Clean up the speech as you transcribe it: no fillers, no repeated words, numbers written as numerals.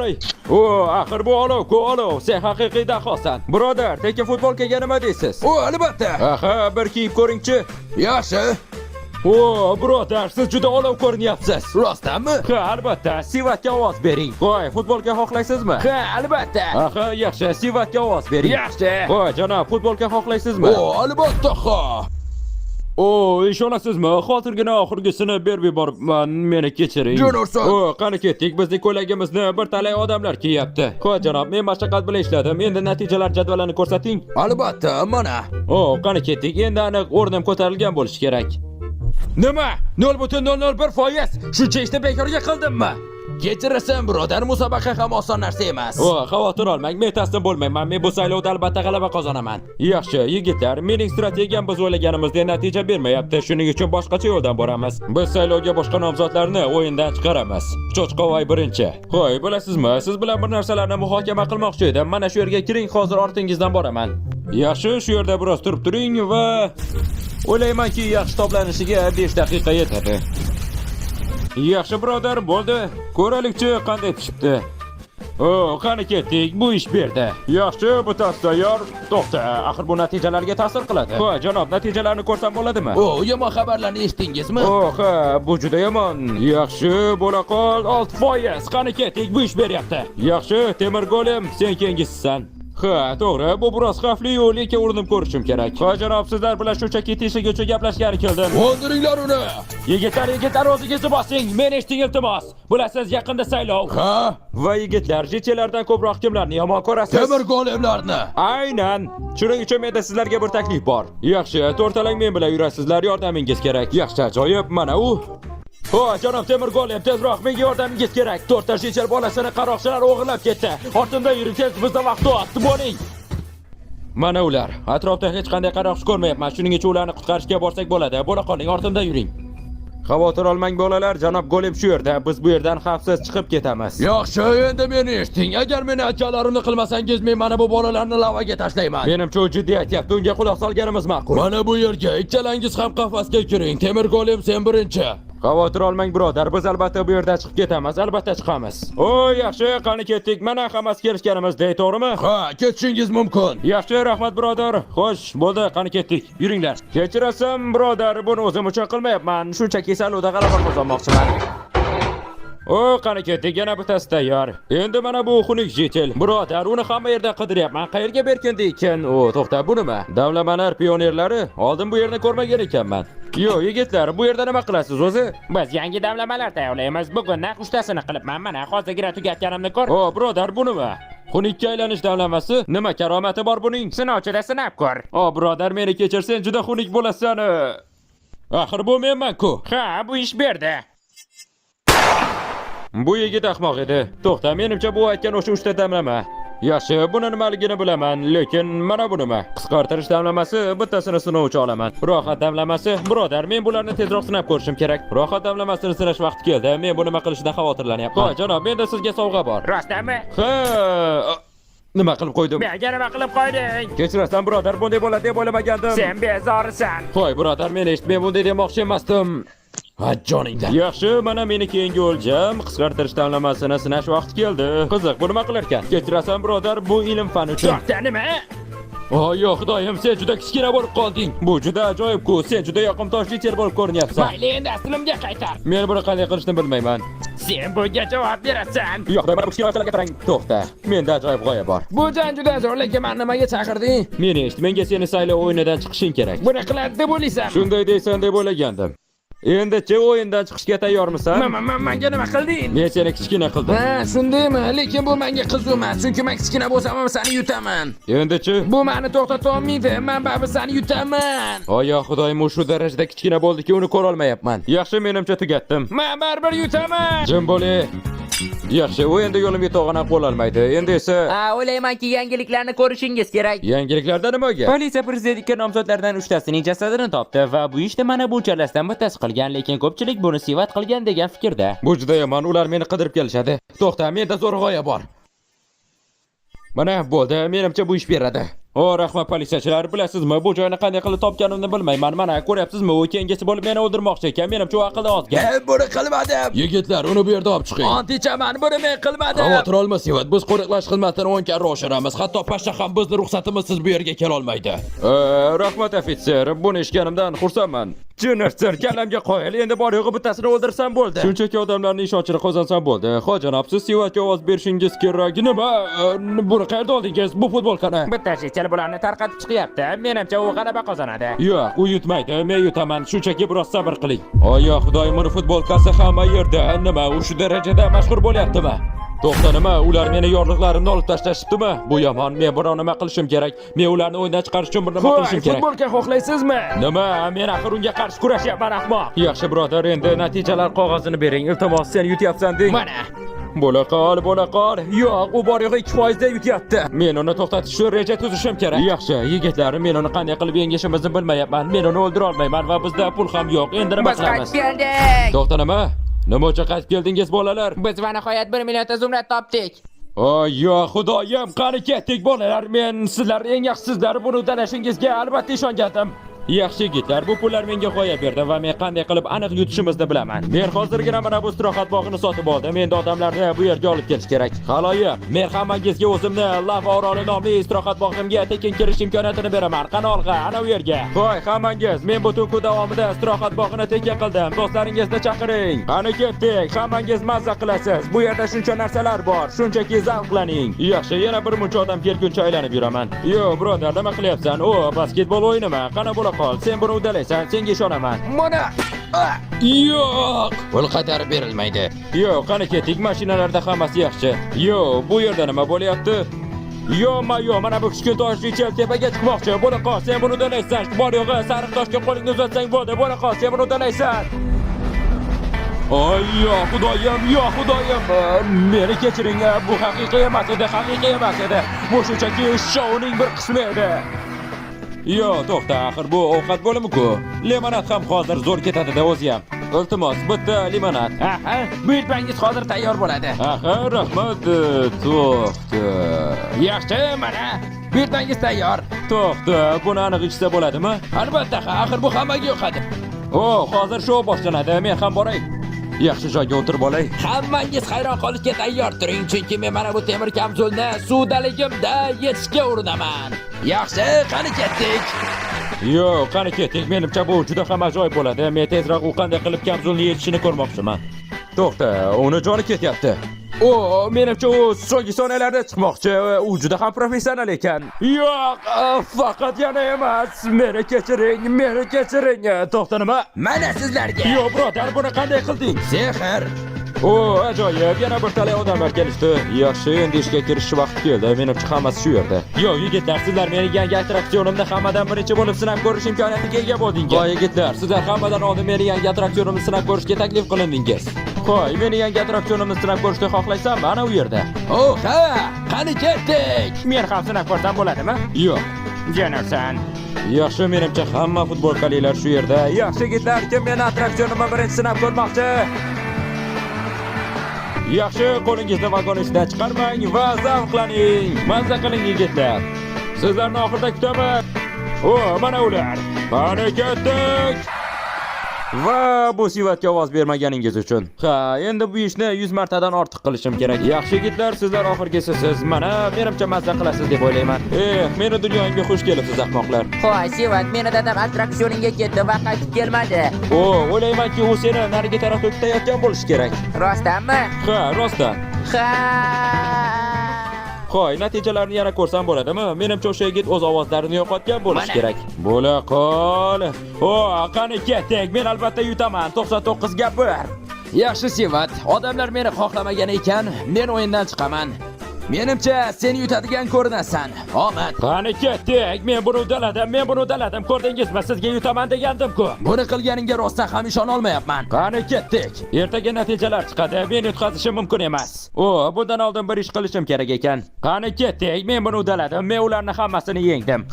chaqiray. Axir bu olov-ku olov. Sen haqiqiy dahosan. Birodar, tekin futbolkaga nima deysiz? Albatta. Aha, bir kiyib ko'ring-chi. Yaxshi. Birodar, siz juda olov ko'rinyapsiz. Rostdanmi? Ha, albatta. Sivatga ovoz bering. Voy, futbolka xohlaysizmi? Ha, albatta. Aha, yaxshi. Sivatga ovoz bering. Yaxshi. Voy, janob, futbolka xohlaysizmi? Albatta ha. Ishonasizmi? Hozirgina oxirgisini berib yuboribman. Meni kechiring. Jo'norson. Qani ketdik. Bizning ko'ylagimizni bir talay odamlar kiyapti. Xo'p, janob, men mashaqqat bilan ishladim. Endi natijalar jadvalini ko'rsating. Albatta, mana. Qani ketdik. Endi aniq o'rnim ko'tarilgan bo'lishi kerak. Nima? 0.001%. Shuncha ishni bekorga qildimmi? Kechirasan, birodar, musobaqa ham oson narsa emas. Xavotir olmang, men taslim bo'lmayman. Men bu saylovda albatta g'alaba qozonaman. Yaxshi, yigitlar, mening strategiyam biz o'ylaganimizdek natija bermayapti. Shuning uchun boshqacha yo'ldan boramiz. Biz saylovga boshqa nomzodlarni o'yindan chiqaramiz. Cho'chqavoy birinchi. Qo'y, bilasizmi, siz bilan bir narsalarni muhokama qilmoqchi edim. Mana shu yerga kiring, hozir ortingizdan boraman. Yaxshi, shu yerda biroz turib turing va o'ylaymanki, yaxshi to'planishiga 5 daqiqa yetadi. Yaxshi birodar, bo'ldi. Ko'raylikchi qanday pishibdi. Qani ketdik, bu ish berdi. Yaxshi, bittasi tayyor. To'xta, axir bu natijalarga ta'sir qiladi. Xo'p, janob, natijalarni ko'rsam bo'ladimi? Yomon xabarlarni eshitdingizmi? Ha, bu juda yomon. Yaxshi, bo'la qol 6%. Qani ketdik, bu ish beryapti. Yaxshi, Temir Golem, sen keyingisisan. Ha, to'g'ri, bu biroz xavfli-yu, lekin urinib ko'rishim kerak. Ha, janob, sizlar bilan shunchaki teshik uchun gaplashgani keldim. O'ldiringlar uni. Yigitlar, o'zingizni bosing. Men eshitding, iltimos. Bilasiz, yaqinda saylov. Ha? Va yigitlar, jechalardan ko'proq kimlarni yomon ko'rasiz? Temir golemlarni. Aynan. Shuning uchun menda sizlarga bir taklif bor. Yaxshi, to'rtalang men bilan yurasizlar, yordamingiz kerak. Yaxshi, ajoyib, mana u. Janob Temir Golem, tezroq, menga yordamingiz kerak. 4 ta jechal bolasini qaroqchilar o'g'irlab ketdi. Ortimda yuring, tez, bizda vaqt yo'q. Bo'ling. Mana ular. Atrofda hech qanday qaroqchi ko'rmayapman. Shuning uchun ularni qutqarishga borsak bo'ladi. Bo'la qoling, ortimda yuring. Xavotir olmang bolalar, janob Golem shu yerda. Biz bu yerdan xavfsiz chiqib ketamiz. Yaxshi, endi meni eshiting. Agar meni aytganlarimni qilmasangiz, men mana bu bolalarni lavaga tashlayman. Menimcha u jiddiy aytyapti. Unga quloq solganimiz ma'qul. Mana bu yerga ikkalangiz ham qafasga kiring. Temir Golem, sen birinchi. Xavotir olmang birodar, biz albatta bu yerdan chiqib ketamiz, albatta chiqamiz. Yaxshi, qani ketdik. Mana hammasi kelishganimizdek, to'g'rimi? Ha, ketishingiz mumkin. Yaxshi, rahmat birodar. Xo'sh, bo'ldi, qani ketdik. Yuringlar. Kechirasan birodar, buni o'zim uchun qilmayapman. Shunchaki saylovda g'alaba qozonmoqchiman. Qani ketdik, yana bittasi tayyor. Endi mana bu xunuk jetel. Birodar, uni hamma yerdan qidiryapman. Qayerga berkindi ekan? To'xta, bu nima? Davlamalar pionerlari? Oldin bu yerni ko'rmagan ekanman. Yo'q, yigitlar, bu yerda nima qilasiz o'zi? Biz yangi damlamalar tayyorlaymiz. Bugun naq 3 tasini qilibman. Mana hozirgina tugatganimni ko'r. Birodar, bu nima? Xunukka aylanish damlamasi? Nima karomati bor buning? Sinovchida sinab ko'r. Birodar, meni kechir, sen juda xunuk bo'lasan. Axir bu menman-ku. Ha, bu ish berdi. Bu yigit ahmoq edi. To'xta, menimcha bu aytgan o'sha 3 ta damlama. Yaxshi, buni nimaligini bilaman, lekin mana bu nima? Qisqartirish damlamasi, bittasini sinovchi olaman. Rohat damlamasi, birodar, men bularni tezroq sinab ko'rishim kerak. Rohat damlamasini sinash vaqti keldi. Men bu nima qilishidan xavotirlanyapman. Xo'p, janob, menda sizga sovg'a bor. Rostdanmi? Ha, nima qilib qo'ydim? Menga nima qilib qo'yding? Kechirasan birodar, bunday bo'ladi deb o'ylamagandim. Sen bezorisan. Qo'y birodar, men eshitmay bunday demoqchi emasdim. Joningdan. Yaxshi, mana meni keyingi o'ljam. Qisqartirish damlamasini sinash vaqti keldi. Qiziq, bu nima qilar ekan? Kechirasan birodar, bu ilm fan uchun. To'xta, nima? Yo'q, xudoyim, sen juda kichkina bo'lib qolding. Bu juda ajoyib-ku. Sen juda yoqimtosh cher bo'lib ko'rinyapsan. Mayli, endi aslimga qaytar. Men buni qanday qilishni bilmayman. Sen bunga javob berasan. Yo'q, mana bu kichkina qarang. To'xta. Menda ajoyib g'oya bor. Bu jang juda zo'r, lekin men nimaga chaqirding? Meni eshit, menga seni saylov o'yinidan chiqishing kerak. Buni qiladi deb o'ylaysan. Shunday deysan deb o'ylagandim. Endi-chi o'yindan chiqishga tayyormisan? Menga nima qilding? Men seni kichkina qildim. Shundaymi? Lekin bu menga qiziq emas, chunki men kichkina bo'lsam ham seni yutaman. Endi-chi? Bu meni to'xtata olmaydi. Men baribir seni yutaman. Xudoyim, u shu darajada kichkina bo'ldiki, uni ko'ra olmayapman. Yaxshi, menimcha tugatdim. Men baribir yutaman. Jim bo'ling. Yaxshi, u endi yo'limga to'g'anab qo'lolmaydi. Endi esa o'ylaymanki yangiliklarni ko'rishingiz kerak. Yangiliklarda nimaga? Politsiya prezidentga nomzodlardan 3 tasining jasadini topdi va bu ishni mana bu chalasdan bittasi qilgan, lekin ko'pchilik buni Sivat qilgan degan fikrda. Bu juda yomon, ular meni qidirib kelishadi. To'xta, menda zo'r g'oya bor. Mana bo'ldi, menimcha bu ish beradi. O, rahmat politsiyachilar, bilasizmi, bu joyni qanday qilib topganimni bilmayman. Mana ko'ryapsizmi, u kengesi bo'lib meni o'ldirmoqchi ekan. Menimcha u aqldan ozgan. Men buni qilmadim. Yigitlar, uni bu yerda olib chiqing. Antichaman, buni men qilmadim. Xavotir olma Sivat, biz qo'riqlash xizmatini 10 karra oshiramiz. Hatto pashsha ham bizni ruxsatimizsiz bu yerga kela olmaydi. Rahmat ofitser, buni eshitganimdan xursandman. Jinnirsir, kallamga qo'yil. Endi bor yo'g'i bittasini o'ldirsam bo'ldi. Shunchaki odamlarning ishonchini qozonsam bo'ldi. Xo'janob, siz Sivatga ovoz berishingiz kerak. Nima? Buni qayerda oldingiz? Bu futbolkani. Bitta shekil bularni tarqatib chiqyapti. Menimcha u g'alaba qozonadi. Yo'q, u yutmaydi. Men yutaman. Shunchaki biroz sabr qiling. Oyo, xudoyim, uni futbolkasi hamma yerda. Nima, u shu darajada mashhur bo'lyaptimi? To'xta, nima? Ular meni yorliqlarimni olib tashlashibdimi? Bu yomon. Men biror nima qilishim kerak. Men ularni o'yindan chiqarish uchun bir nima qilishim kerak. Futbolka xohlaysizmi? Nima? Men axir unga qarshi kurashyapman, ahmoq. Yaxshi birodar, endi natijalar qog'ozini bering. Iltimos, sen yutyapsan deng. Mana. Bo'la qol. Yo'q, u bor yo'g'i 2% da yutyapti. Men uni to'xtatish uchun reja tuzishim kerak. Yaxshi, yigitlar, men uni qanday qilib yengishimizni bilmayapman. Men uni o'ldira olmayman va bizda pul ham yo'q. Endi nima Biz qaytib qilamiz? keldik. To'xta, nima? Nima uchun qaytib keldingiz, bolalar? Biz va nihoyat 1 million zumrad topdik. Yo, xudoyim, qani ketdik, bolalar. Men sizlar eng yaxshisizlar. Buni udalashingizga albatta ishongandim. Yaxshi yigitlar, bu pullar menga qo'ya berdi va men qanday qilib aniq yutishimizni bilaman. Men hozirgina mana bu istirohat bog'ini sotib oldim. Endi odamlarni bu yerga olib kelish kerak. Haloyiq, men hammangizga o'zimni Lava oroli nomli istirohat bog'imga tekin kirish imkoniyatini beraman. Qani olg'a, ana u yerga. Voy, hammangiz, men butun kun davomida istirohat bog'ini tekin qildim. Do'stlaringizni chaqiring. Qani ketdik, hammangiz mazza qilasiz. Bu yerda shuncha narsalar bor. Shunchaki zavqlaning. Yaxshi, yana bir muncha odam kelguncha aylanib yuraman. Yo, birodar, nima qilyapsan? O, basketbol o'yinimi? Qani bo'la qol. Sen buni uddalaysan, senga ishonaman. Mana. Yo'q, pul qaytarib berilmaydi. Yo, qani ketdik, mashinalarda hammasi yaxshi. Yo, bu yerda nima bo'lyapti? Yo, mana bu kichkina toshli tepaga chiqmoqchi. Bo'la qol, sen buni uddalaysan. Bor yo'g'i, sariq toshga qo'lingni uzatsang bo'ldi. Bo'la qol, sen buni uddalaysan. Oy, yo xudoyim, meni kechiring, bu haqiqiy emas edi. Bu shunchaki shouning bir qismi edi. Yo, to'xta, axir bu ovqat bo'limi-ku. Limonad ham hozir zo'r ketadi-da o'zi ham. Iltimos, bitta limonad. Aha, buyurtmangiz hozir tayyor bo'ladi. Aha, rahmat. To'xta. Yaxshi, mana. Buyurtmangiz tayyor. To'xta, buni aniq ichsa bo'ladimi? Albatta, axir bu hammaga yoqadi. O, hozir shou boshlanadi. Men ham boray. Yaxshi joyga o'tirib olay. Hammangiz hayron qolishga tayyor turing, chunki men mana bu temir kamzulni suvdaligimda yetishga urinaman. Yaxshi, qani ketdik. Yo, qani ketdik. Menimcha bu juda ham ajoyib bo'ladi. Men tezroq u qanday qilib kamzulni yetishini ko'rmoqchiman. To'xta, uni joni ketyapti. O, menimcha u so'nggi soniyalarda chiqmoqchi. U juda ham professional ekan. Yo'q, faqat yana emas. Meni kechiring. To'xta, nima? Mana sizlarga. Yo, birodar, buni qanday qilding? Sehr. O, ajoyib. Yana bir talay odamlar kelishdi. Yaxshi, endi ishga kirishish vaqti keldi. Menimcha hammasi shu yerda. Yo, yigitlar, sizlar meni yangi attraksionimda hammadan birinchi bo'lib sinab ko'rish imkoniyatiga ega bo'ldingiz. Voy yigitlar, sizlar hammadan oldin meni yangi attraksionimni sinab ko'rishga taklif qilindingiz. Qo'y, meni yangi attraksionimni sinab ko'rishni xohlaysanmi? Ana u yerda. Oh, ha, qani ketdik. Men ham sinab ko'rsam bo'ladimi? Yo'q. Jonathan. Yaxshi, menimcha hamma futbolkaliklar shu yerda. Yaxshi yigitlar, kim meni attraksionimni birinchi sinab ko'rmoqchi? Yaxshi, qo'lingizni vagon ichidan chiqarmang va zavqlaning. Mazza qiling yigitlar. Sizlarni oxirida kutaman. O, mana ular. Qani ketdik. Va bu Sivatga ovoz bermaganingiz uchun. Ha, endi bu ishni 100 martadan ortiq qilishim kerak. Yaxshi yigitlar, sizlar oxirgisiz. Mana, menimcha mazza qilasiz deb o'ylayman. Meni dunyoga xush kelibsiz, ahmoqlar. Xo'sh, Sivat, meni dadam attraksioningga ketdi va qaytib kelmadi. O, o'ylaymanki, u seni narigi tarafga kutayotgan bo'lishi kerak. Rostdanmi? Ha, rostdan. Ha. Qo'y, natijalarni yana ko'rsam bo'ladimi? Menimcha o'sha yigit o'z ovozlarini yo'qotgan bo'lishi kerak. Bo'la qol. O, qani ketdik. Men albatta yutaman. 99 ga 1. Yaxshi Sivat, odamlar meni xohlamagan ekan, men o'yindan chiqaman. Menimcha sen yutadigan ko'rinasan. Omad. Qani ketdik. Men buni uddaladim. Ko'rdingizmi? Sizga yutaman degandim-ku. Buni qilganingga rostdan ham ishona olmayapman. Qani ketdik. Ertaga natijalar chiqadi. Men yutqazishim mumkin emas. O, bundan oldin bir ish qilishim kerak ekan. Qani ketdik. Men buni uddaladim. Men ularni hammasini yengdim.